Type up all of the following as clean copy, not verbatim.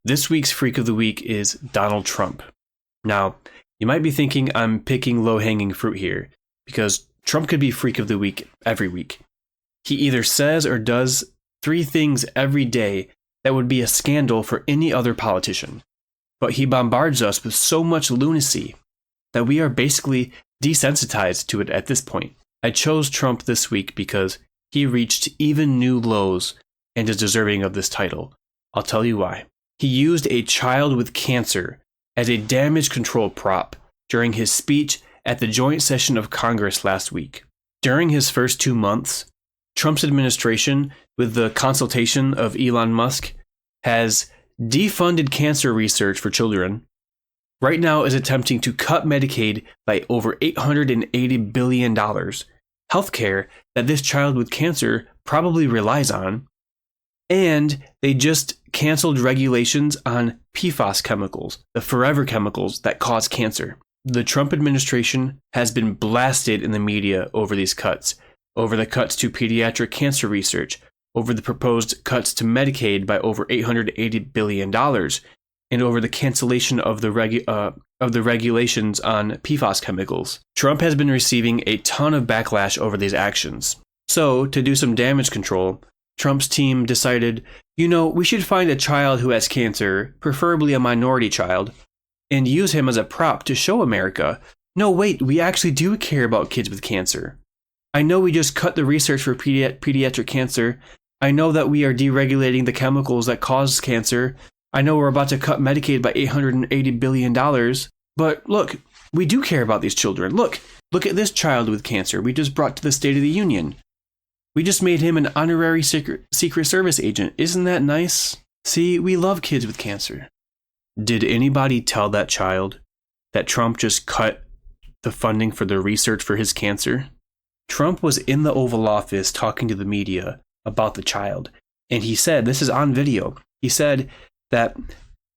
This week's Freak of the Week is Donald Trump. Now, you might be thinking I'm picking low-hanging fruit here, because Trump could be Freak of the Week every week. He either says or does 3 things every day that would be a scandal for any other politician. But he bombards us with so much lunacy that we are basically desensitized to it at this point. I chose Trump this week because he reached even new lows and is deserving of this title. I'll tell you why. He used a child with cancer as a damage control prop during his speech at the joint session of Congress last week. During his first 2 months, Trump's administration, with the consultation of Elon Musk, has defunded cancer research for children, right now is attempting to cut Medicaid by over $880 billion, healthcare that this child with cancer probably relies on, and they just canceled regulations on PFAS chemicals, the forever chemicals that cause cancer. The Trump administration has been blasted in the media over these cuts, over the cuts to pediatric cancer research, over the proposed cuts to Medicaid by over $880 billion, and over the cancellation of the regulations on PFAS chemicals. Trump has been receiving a ton of backlash over these actions. So, to do some damage control, Trump's team decided, we should find a child who has cancer, preferably a minority child, and use him as a prop to show America, no, wait, we actually do care about kids with cancer. I know we just cut the research for pediatric cancer. I know that we are deregulating the chemicals that cause cancer. I know we're about to cut Medicaid by $880 billion. But look, we do care about these children. Look at this child with cancer we just brought to the State of the Union. We just made him an honorary Secret Service agent. Isn't that nice? See, we love kids with cancer. Did anybody tell that child that Trump just cut the funding for the research for his cancer? Trump was in the Oval Office talking to the media about the child, and he said, this is on video, he said that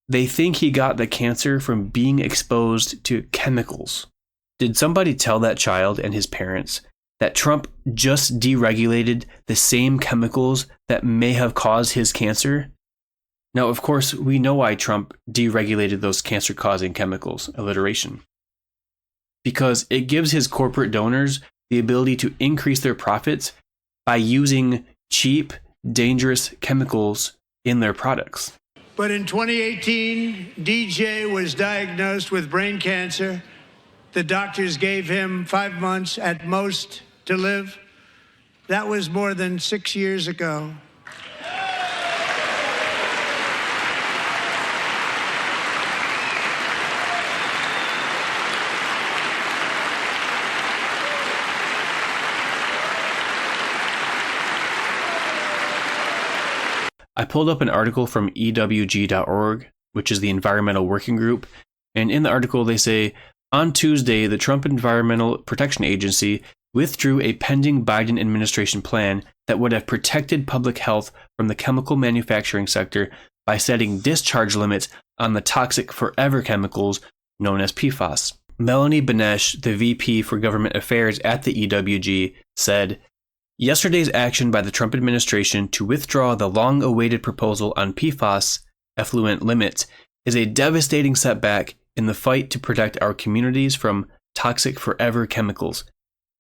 they think he got the cancer from being exposed to chemicals. Did somebody tell that child and his parents that Trump just deregulated the same chemicals that may have caused his cancer? Now, of course, we know why Trump deregulated those cancer-causing chemicals, alliteration. Because it gives his corporate donors the ability to increase their profits by using cheap, dangerous chemicals in their products. But in 2018, DJ was diagnosed with brain cancer. The doctors gave him 5 months at most to live. That was more than 6 years ago. I pulled up an article from EWG.org, which is the Environmental Working Group, and in the article they say, on Tuesday, the Trump Environmental Protection Agency withdrew a pending Biden administration plan that would have protected public health from the chemical manufacturing sector by setting discharge limits on the toxic forever chemicals known as PFAS. Melanie Benesh, the VP for Government Affairs at the EWG, said, yesterday's action by the Trump administration to withdraw the long-awaited proposal on PFAS effluent limits is a devastating setback in the fight to protect our communities from toxic forever chemicals.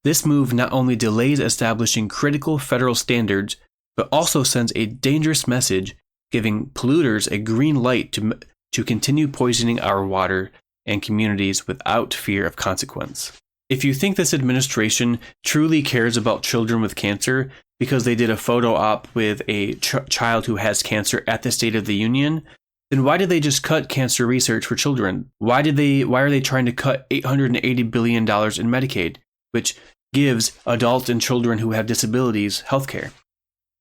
This move not only delays establishing critical federal standards, but also sends a dangerous message giving polluters a green light to continue poisoning our water and communities without fear of consequence. If you think this administration truly cares about children with cancer because they did a photo op with a child who has cancer at the State of the Union, then why did they just cut cancer research for children? Why are they trying to cut $880 billion in Medicaid, which gives adults and children who have disabilities healthcare?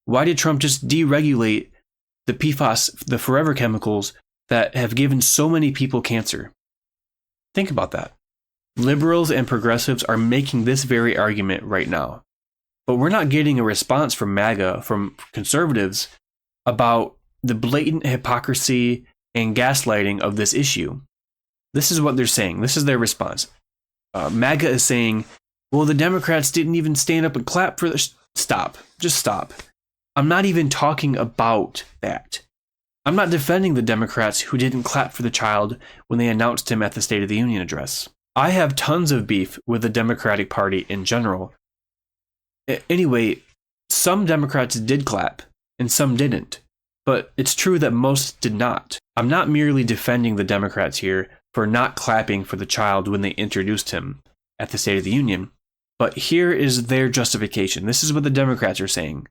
Why did Trump just deregulate the PFAS, the forever chemicals that have given so many people cancer? Think about that. Liberals and progressives are making this very argument right now. But we're not getting a response from MAGA, from conservatives, about the blatant hypocrisy and gaslighting of this issue. This is what they're saying. This is their response. MAGA is saying, well, the Democrats didn't even stand up and clap for stop. Just stop. I'm not even talking about that. I'm not defending the Democrats who didn't clap for the child when they announced him at the State of the Union address. I have tons of beef with the Democratic Party in general. Anyway, some Democrats did clap, and some didn't. But it's true that most did not. I'm not merely defending the Democrats here for not clapping for the child when they introduced him at the State of the Union. But here is their justification. This is what the Democrats are saying.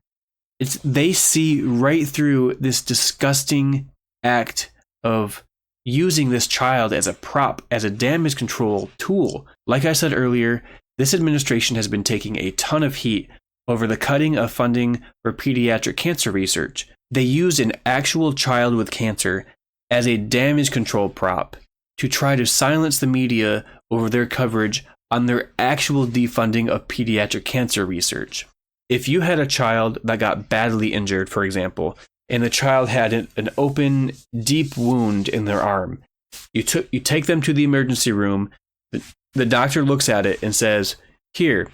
They see right through this disgusting act of using this child as a prop, as a damage control tool. Like I said earlier, this administration has been taking a ton of heat over the cutting of funding for pediatric cancer research. They used an actual child with cancer as a damage control prop to try to silence the media over their coverage on their actual defunding of pediatric cancer research. If you had a child that got badly injured, for example, and the child had an open, deep wound in their arm, you take them to the emergency room, the doctor looks at it and says, "Here,"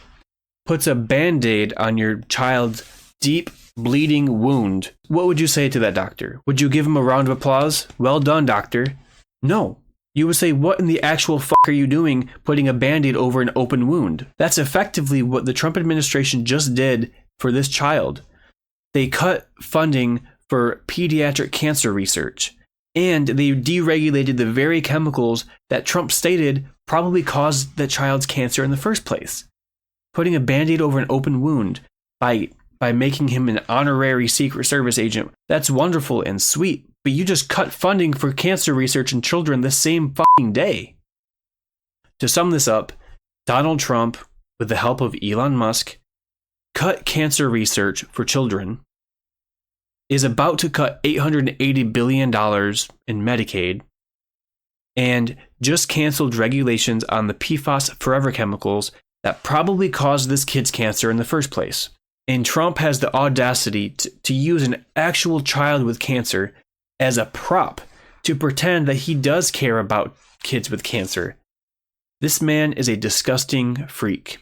puts a Band-Aid on your child's deep, bleeding wound. What would you say to that doctor? Would you give him a round of applause? "Well done, doctor." No. You would say, "What in the actual fuck are you doing putting a Band-Aid over an open wound?" That's effectively what the Trump administration just did for this child. They cut funding for pediatric cancer research, and they deregulated the very chemicals that Trump stated probably caused the child's cancer in the first place. Putting a Band-Aid over an open wound by making him an honorary Secret Service agent, that's wonderful and sweet. But you just cut funding for cancer research in children the same fucking day. To sum this up, Donald Trump, with the help of Elon Musk, cut cancer research for children, is about to cut $880 billion in Medicaid, and just canceled regulations on the PFAS forever chemicals that probably caused this kid's cancer in the first place. And Trump has the audacity to use an actual child with cancer as a prop to pretend that he does care about kids with cancer. This man is a disgusting freak.